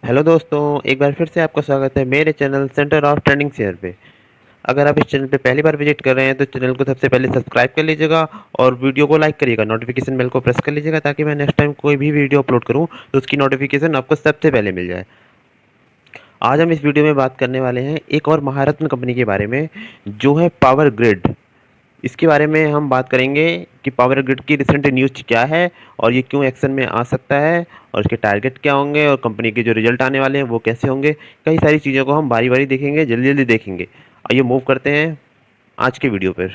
Hello दोस्तों, एक बार फिर से आपका स्वागत है मेरे channel centre of trending share पे। अगर आप इस चैनल पे पहली बार विजिट कर रहे हैं तो चैनल को सबसे पहले सब्सक्राइब कर लीजिएगा और वीडियो को लाइक करिएगा। नोटिफिकेशन बेल को प्रेस कर लीजिएगा ताकि मैं नेक्स्ट टाइम कोई भी वीडियो अपलोड करूं तो उसकी नोटिफिकेशन आपको सबसे पहले मिल जाए। आज हम इस वीडियो में बात करने वाले हैं एक और महारत्न कंपनी के बारे में, जो है पावर ग्रिड। इसके बारे में हम बात करेंगे कि पावर ग्रिड की रिसेंट न्यूज़ क्या है और ये क्यों एक्शन में आ सकता है और इसके टारगेट क्या होंगे और कंपनी के जो रिजल्ट आने वाले हैं वो कैसे होंगे। कई सारी चीज़ों को हम बारी बारी देखेंगे, जल्दी जल्दी देखेंगे। आइए मूव करते हैं आज के वीडियो पर।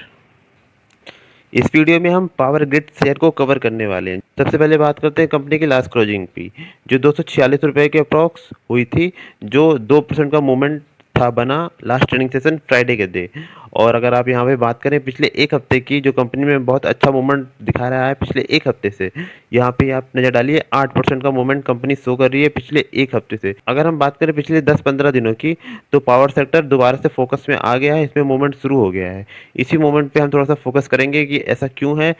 इस वीडियो में हम पावर ग्रिड शेयर को कवर करने वाले हैं। सबसे पहले बात करते हैं कंपनी की लास्ट क्लोजिंग की, जो 246 रुपये के अप्रॉक्स हुई थी, जो 2% का मूवमेंट था बना लास्ट ट्रेडिंग सेशन फ्राइडे के डे। और अगर आप यहाँ पे बात करें पिछले एक हफ्ते की, जो कंपनी में बहुत अच्छा मूवमेंट दिखा रहा है पिछले एक हफ्ते से, यहाँ पे आप नजर डालिए 8% का मूवमेंट कंपनी शो कर रही है पिछले एक हफ्ते से। अगर हम बात करें पिछले 10-15 दिनों की, तो पावर सेक्टर दोबारा से फोकस में आ गया है, इसमें मूवमेंट शुरू हो गया है। इसी मूवमेंट पे हम थोड़ा सा फोकस करेंगे कि ऐसा क्यों है।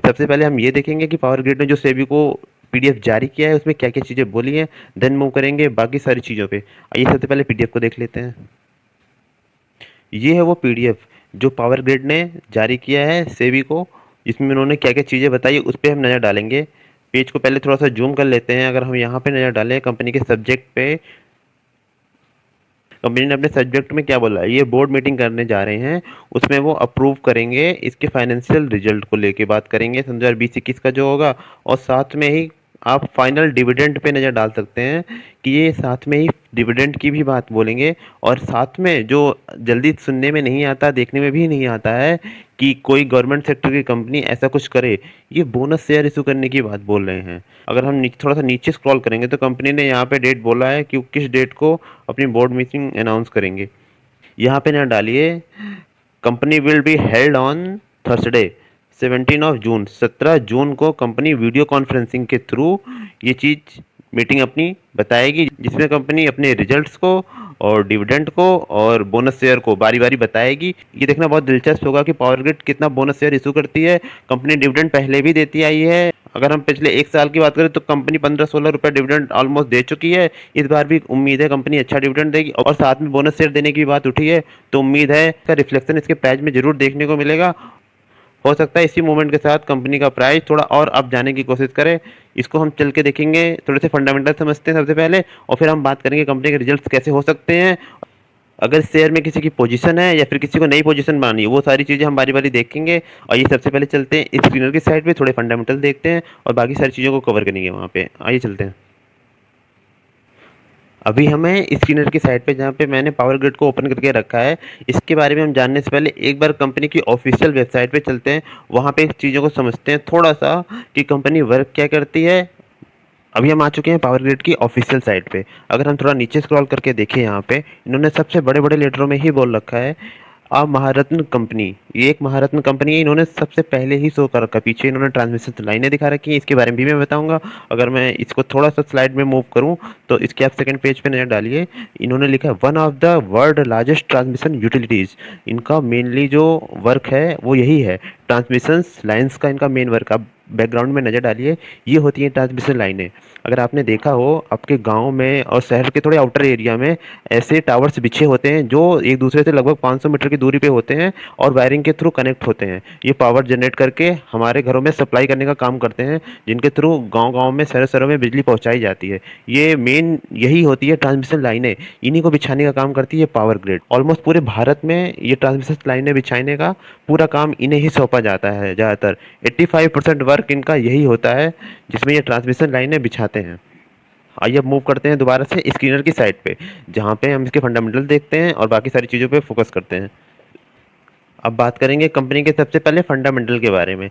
सबसे पहले हम ये देखेंगे कि पावर ग्रिड ने जो सेबी को पीडीएफ जारी किया है उसमें क्या क्या चीज़ें बोली हैं, देन मूव करेंगे बाकी सारी चीज़ों पे। आइए सबसे पहले पीडीएफ को देख लेते हैं। ये है वो पीडीएफ जो पावर ग्रिड ने जारी किया है सेबी को। इसमें उन्होंने क्या क्या चीज़ें बताई उस पर हम नज़र डालेंगे। पेज को पहले थोड़ा सा जूम कर लेते हैं। अगर हम यहाँ पे नज़र डालें कंपनी के सब्जेक्ट पे, कंपनी ने अपने सब्जेक्ट में क्या बोला है, ये बोर्ड मीटिंग करने जा रहे हैं, उसमें वो अप्रूव करेंगे इसके फाइनेंशियल रिजल्ट को लेके बात करेंगे 2020-21 का जो होगा। और साथ में ही आप फाइनल डिविडेंड पे नज़र डाल सकते हैं कि ये साथ में ही डिविडेंड की भी बात बोलेंगे। और साथ में जो जल्दी सुनने में नहीं आता, देखने में भी नहीं आता है कि कोई गवर्नमेंट सेक्टर की कंपनी ऐसा कुछ करे, ये बोनस शेयर इशू करने की बात बोल रहे हैं। अगर हम थोड़ा सा नीचे स्क्रॉल करेंगे तो कंपनी ने यहाँ पे डेट बोला है कि किस डेट को अपनी बोर्ड मीटिंग अनाउंस करेंगे। यहाँ पे ना डालिए company will be held on Thursday 17 जून। 17 जून को कंपनी वीडियो कॉन्फ्रेंसिंग के थ्रू ये चीज़ मीटिंग अपनी बताएगी, जिसमें कंपनी अपने रिजल्ट्स को और डिविडेंड को और बोनस शेयर को बारी बारी बताएगी। ये देखना बहुत दिलचस्प होगा कि पावर ग्रिड कितना बोनस शेयर इशू करती है। कंपनी डिविडेंड पहले भी देती आई है। अगर हम पिछले एक साल की बात करें तो कंपनी 15-16 रुपये डिविडेंड ऑलमोस्ट दे चुकी है। इस बार भी उम्मीद है कंपनी अच्छा डिविडेंड देगी और साथ में बोनस शेयर देने की बात उठी है, तो उम्मीद है इसका रिफ्लेक्शन इसके प्राइस में जरूर देखने को मिलेगा। हो सकता है इसी मूवमेंट के साथ कंपनी का प्राइस थोड़ा और अप जाने की कोशिश करे। इसको हम चल के देखेंगे, थोड़े से फंडामेंटल समझते हैं सबसे पहले, और फिर हम बात करेंगे कंपनी के रिजल्ट्स कैसे हो सकते हैं। अगर शेयर में किसी की पोजीशन है या फिर किसी को नई पोजीशन बनानी है, वो सारी चीज़ें हम बारी बारी देखेंगे। और ये सबसे पहले चलते हैं स्क्रीनर की साइड पे, थोड़े फंडामेंटल देखते हैं और बाकी सारी चीज़ों को कवर करेंगे वहाँ पे। आइए चलते हैं। अभी हमें स्क्रीनर की साइड पे, जहाँ पे मैंने पावर ग्रिड को ओपन करके रखा है, इसके बारे में हम जानने से पहले एक बार कंपनी की ऑफिशियल वेबसाइट पे चलते हैं। वहाँ पे चीज़ों को समझते हैं थोड़ा सा कि कंपनी वर्क क्या करती है। अभी हम आ चुके हैं पावर ग्रिड की ऑफिशियल साइट पे। अगर हम थोड़ा नीचे स्क्रॉल करके देखें, यहाँ पे इन्होंने सबसे बड़े बड़े लेटरों में ही बोल रखा है अब महारत्न कंपनी। ये एक महारत्न कंपनी है, इन्होंने सबसे पहले ही शो कर रखा। पीछे इन्होंने ट्रांसमिशन लाइनें दिखा रखी हैं, इसके बारे में भी मैं बताऊंगा। अगर मैं इसको थोड़ा सा स्लाइड में मूव करूं तो इसके आप सेकंड पेज पे नजर डालिए। इन्होंने लिखा है one of the world largest transmission utilities. इनका मेनली जो वर्क है वो यही है, ट्रांसमिशन लाइन्स का इनका मेन वर्क। आप बैकग्राउंड में नजर डालिए, ये होती हैं ट्रांसमिशन लाइनें। अगर आपने देखा हो आपके गांव में और शहर के थोड़े आउटर एरिया में ऐसे टावर्स बिछे होते हैं जो एक दूसरे से लगभग 500 मीटर की दूरी पे होते हैं और वायरिंग के थ्रू कनेक्ट होते हैं। ये पावर जनरेट करके हमारे घरों में सप्लाई करने का काम करते हैं, जिनके थ्रू गांव-गांव में, शहर-शहरों में बिजली पहुंचाई जाती है। ये मेन यही होती है ट्रांसमिशन लाइनें, इन्हीं को बिछाने का काम करती है पावर ग्रिड। ऑलमोस्ट पूरे भारत में ये ट्रांसमिशन लाइनें बिछाने का पूरा काम इन्हें ही सौंपा जाता है। ज़्यादातर 85% वर्क इनका यही होता है, जिसमें ये ट्रांसमिशन लाइनें बिछाते हैं। आइए अब मूव करते हैं दोबारा से स्क्रीनर की साइड पे, जहाँ पे हम इसके फंडामेंटल देखते हैं और बाकी सारी चीज़ों पे फोकस करते हैं। अब बात करेंगे कंपनी के सबसे पहले फंडामेंटल के बारे में।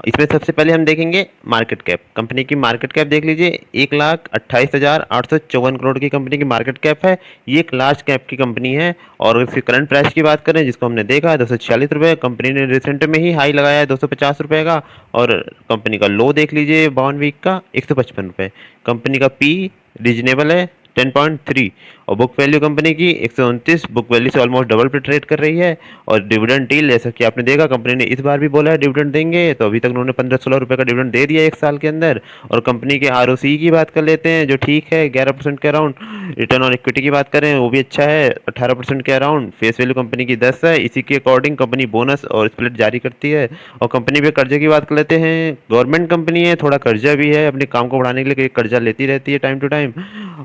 इसमें सबसे पहले हम देखेंगे मार्केट कैप। कंपनी की मार्केट कैप देख लीजिए, 1,28,854 करोड़ की कंपनी की मार्केट कैप है। ये एक लार्ज कैप की कंपनी है। और इसकी करंट प्राइस की बात करें, जिसको हमने देखा है 246 रुपये, कंपनी ने रिसेंट में ही हाई लगाया है 250 रुपये का। और कंपनी का लो देख लीजिए 52 वीक का 155 रुपये। कंपनी का पी रीजनेबल है, 10.3 और बुक वैल्यू कंपनी की 129, बुक वैल्यू से ऑलमोस्ट डबल पे ट्रेड कर रही है। और डिविडेंड डील जैसा कि आपने देखा, कंपनी ने इस बार भी बोला है डिविडेंड देंगे, तो अभी तक उन्होंने 15-16 रुपए का डिविडेंड दे दिया एक साल के अंदर। और कंपनी के आरओसी की बात कर लेते हैं, जो ठीक है 11% के अराउंड। रिटर्न ऑन इक्विटी की बात करें वो भी अच्छा है, 18% के अराउंड। फेस वैल्यू कंपनी की 10 है, इसी के अकॉर्डिंग कंपनी बोनस और स्प्लिट जारी करती है। और कंपनी पे कर्जे की बात कर लेते हैं, गवर्नमेंट कंपनी है, थोड़ा कर्जा भी है, अपने काम को बढ़ाने के लिए कर्जा लेती रहती है टाइम टू टाइम।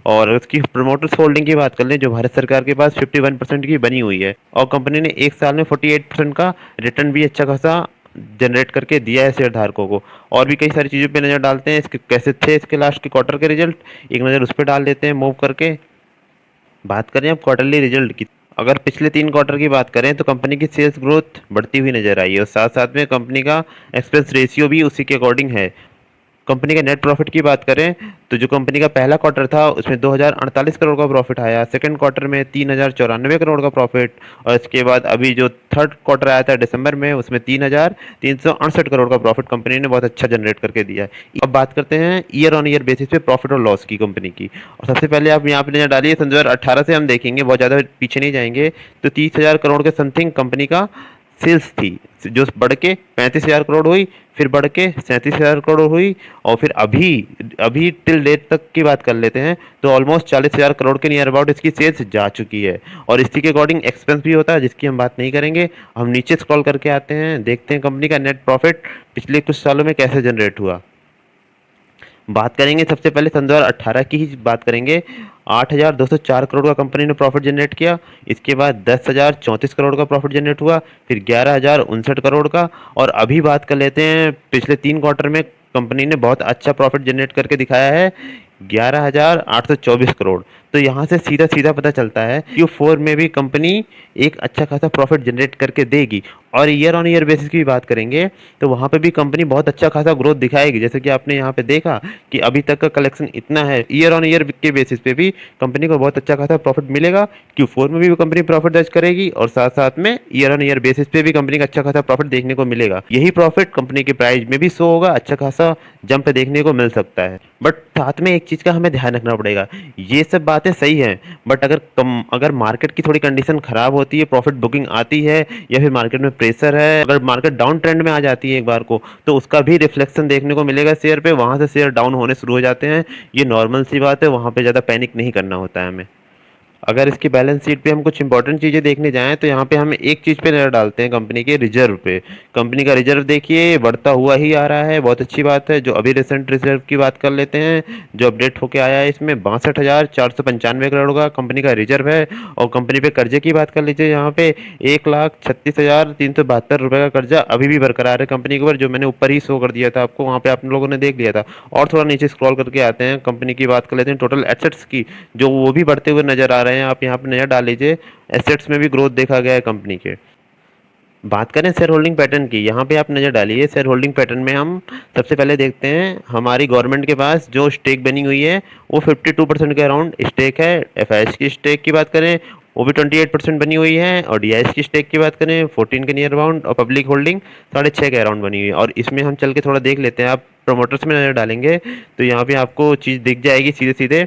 और उसकी प्रमोटर्स होल्डिंग की बात कर लें, जो भारत सरकार के पास 51% की बनी हुई है। और कंपनी ने एक साल में 48% का रिटर्न भी अच्छा खासा जनरेट करके दिया है शेयर धारकों को। और भी कई सारी चीज़ों पे नज़र डालते हैं, इसके कैसे थे इसके लास्ट के क्वार्टर के रिजल्ट, एक नज़र उस पर डाल देते हैं मूव करके। बात करें अब क्वार्टरली रिजल्ट की, अगर पिछले 3 क्वार्टर की बात करें तो कंपनी की सेल्स ग्रोथ बढ़ती हुई नजर आई है, और साथ साथ में कंपनी का एक्सपेंस रेशियो भी उसी के अकॉर्डिंग है। कंपनी के नेट प्रॉफिट की बात करें तो जो कंपनी का पहला क्वार्टर था उसमें 2048 करोड़ का प्रॉफिट आया, सेकंड क्वार्टर में 3094 करोड़ का प्रॉफिट, और इसके बाद अभी जो थर्ड क्वार्टर आया था दिसंबर में उसमें 3368 करोड़ का प्रॉफिट कंपनी ने बहुत अच्छा जनरेट करके दिया है। अब बात करते हैं ईयर ऑन ईयर बेसिस पे प्रॉफिट और लॉस की कंपनी की। और सबसे पहले आप यहाँ पे नजर डालिए, सन 2018 से हम देखेंगे, बहुत ज़्यादा पीछे नहीं जाएंगे, तो 30,000 करोड़ के समथिंग कंपनी का सेल्स थी, जो बढ़ के 35,000 करोड़ हुई, फिर बढ़ के 37,000 करोड़ हुई, और फिर अभी अभी टिल डेट तक की बात कर लेते हैं तो ऑलमोस्ट 40,000 करोड़ के नियर अबाउट इसकी सेल्स जा चुकी है। और इसी के अकॉर्डिंग एक्सपेंस भी होता है जिसकी हम बात नहीं करेंगे। हम नीचे स्क्रॉल करके आते हैं, देखते हैं कंपनी का नेट प्रॉफिट पिछले कुछ सालों में कैसे जनरेट हुआ। बात करेंगे सबसे पहले सन 2018 की ही बात करेंगे, 8,204 करोड़ का कंपनी ने प्रॉफिट जनरेट किया। इसके बाद 10,034 करोड़ का प्रॉफिट जनरेट हुआ, फिर 11,059 करोड़ का। और अभी बात कर लेते हैं पिछले 3 क्वार्टर में कंपनी ने बहुत अच्छा प्रॉफिट जनरेट करके दिखाया है, 11,824 करोड़। तो यहाँ से सीधा सीधा पता चलता है Q4 में भी कंपनी एक अच्छा खासा प्रॉफिट जनरेट करके देगी। और ईयर ऑन ईयर बेसिस की बात करेंगे तो वहाँ पे भी कंपनी बहुत अच्छा खासा ग्रोथ दिखाएगी, जैसे कि आपने यहाँ पे देखा कि अभी तक का कलेक्शन इतना है, ईयर ऑन ईयर के बेसिस पे भी कंपनी को बहुत अच्छा खासा प्रॉफिट मिलेगा। Q4 में भी कंपनी प्रॉफिट दर्ज करेगी, और साथ साथ में ईयर ऑन ईयर बेसिस पे भी कंपनी का अच्छा खासा प्रॉफिट देखने को मिलेगा। यही प्रॉफिट कंपनी के प्राइस में भी शो होगा, अच्छा खासा जंप देखने को मिल सकता है। बट साथ में एक चीज का हमें ध्यान रखना पड़ेगा, ये सब बातें सही हैं, बट अगर मार्केट की थोड़ी कंडीशन खराब होती है, प्रॉफिट बुकिंग आती है, या फिर मार्केट में प्रेशर है, अगर मार्केट डाउन ट्रेंड में आ जाती है एक बार को, तो उसका भी रिफ्लेक्शन देखने को मिलेगा शेयर पे, वहां से शेयर डाउन होने शुरू हो जाते हैं। ये नॉर्मल सी बात है, वहां पे ज्यादा पैनिक नहीं करना होता है हमें। अगर इसकी बैलेंस शीट पे हम कुछ इंपॉर्टेंट चीज़ें देखने जाएं तो यहाँ पे हम एक चीज़ पे नजर डालते हैं, कंपनी के रिजर्व पे। कंपनी का रिजर्व देखिए बढ़ता हुआ ही आ रहा है, बहुत अच्छी बात है। जो अभी रिसेंट रिजर्व की बात कर लेते हैं, जो अपडेट होके आया है, इसमें 62,495 करोड़ का कंपनी का रिजर्व है। और कंपनी पे कर्जे की बात कर लीजिए, यहाँ पे 1,36,372 रुपये का कर्जा अभी भी बरकरार है कंपनी के ऊपर, जो मैंने ऊपर ही शो कर दिया था आपको, वहाँ पे आप लोगों ने देख लिया था। और थोड़ा नीचे स्क्रॉल करके आते हैं, कंपनी की बात कर लेते हैं टोटल एसेट्स की, जो वो भी बढ़ते हुए नजर आ रहे हैं। आप यहाँ पे नजर डाल लीजिए, एसेट्स में भी ग्रोथ देखा गया है कंपनी के। बात करें शेयर होल्डिंग पैटर्न की, यहाँ पे आप नज़र डालिए, शेयर होल्डिंग पैटर्न में हम सबसे पहले देखते हैं हमारी गवर्नमेंट के पास जो स्टेक बनी हुई है वो 52% के अराउंड स्टेक है। एफआईएस की स्टेक की बात करें वो भी 28% बनी हुई है, और डीआईएस की स्टेक की बात करें 14 के नियर अराउंड, और पब्लिक होल्डिंग 6.5 के अराउंड बनी हुई है। और इसमें हम चल के थोड़ा देख लेते हैं, आप प्रमोटर्स में नज़र डालेंगे तो यहाँ पे आपको चीज़ दिख जाएगी सीधे सीधे,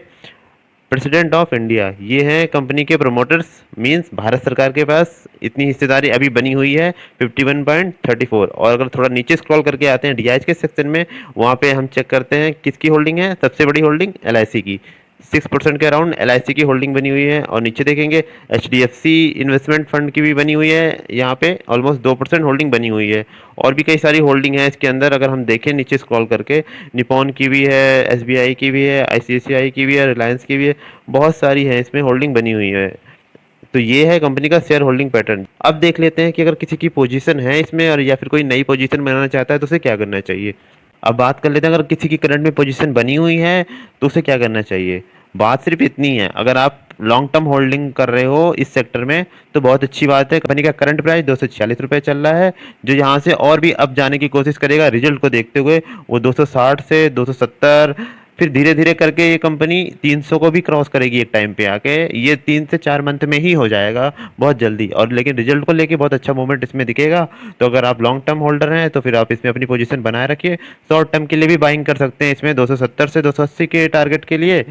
प्रेसिडेंट ऑफ इंडिया, ये हैं कंपनी के प्रोमोटर्स। मींस भारत सरकार के पास इतनी हिस्सेदारी अभी बनी हुई है 51.34। और अगर थोड़ा नीचे स्क्रॉल करके आते हैं डीआईएच के सेक्शन में, वहाँ पे हम चेक करते हैं किसकी होल्डिंग है, सबसे बड़ी होल्डिंग एलआईसी की, 6% के अराउंड एलआईसी की होल्डिंग बनी हुई है। और नीचे देखेंगे एचडीएफसी इन्वेस्टमेंट फंड की भी बनी हुई है, यहाँ पे ऑलमोस्ट 2% होल्डिंग बनी हुई है। और भी कई सारी होल्डिंग है इसके अंदर, अगर हम देखें नीचे स्क्रॉल करके, निपॉन की भी है, एसबीआई की भी है, आईसीआईसीआई की भी है, रिलायंस की भी है, बहुत सारी है इसमें होल्डिंग बनी हुई है। तो ये है कंपनी का शेयर होल्डिंग पैटर्न। अब देख लेते हैं कि अगर किसी की पोजीशन है इसमें, और या फिर कोई नई पोजीशन बनाना चाहता है तो उसे क्या करना चाहिए। अब बात कर लेते हैं, अगर किसी की करंट में पोजीशन बनी हुई है तो उसे क्या करना चाहिए। बात सिर्फ इतनी है, अगर आप लॉन्ग टर्म होल्डिंग कर रहे हो इस सेक्टर में तो बहुत अच्छी बात है। कंपनी का करंट प्राइस 246 रुपये चल रहा है, जो यहाँ से और भी अप जाने की कोशिश करेगा रिजल्ट को देखते हुए, वो 260 से 270, फिर धीरे धीरे करके ये कंपनी 300 को भी क्रॉस करेगी एक टाइम पे आके। ये 3 से 4 मंथ में ही हो जाएगा, बहुत जल्दी। और लेकिन रिजल्ट को लेके बहुत अच्छा मूवमेंट इसमें दिखेगा। तो अगर आप लॉन्ग टर्म होल्डर हैं तो फिर आप इसमें अपनी पोजीशन बनाए रखिए। शॉर्ट टर्म के लिए भी बाइंग कर सकते हैं इसमें 270 से 280 के टारगेट के लिए।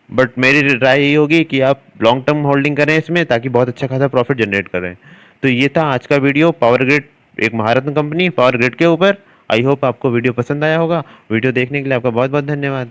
बट मेरी राय यही होगी कि आप लॉन्ग टर्म होल्डिंग करें इसमें, ताकि बहुत अच्छा खासा प्रॉफिट जनरेट करें। तो ये था आज का वीडियो पावर ग्रिड, एक महारत्न कंपनी पावर ग्रिड के ऊपर। आई होप आपको वीडियो पसंद आया होगा। वीडियो देखने के लिए आपका बहुत बहुत धन्यवाद।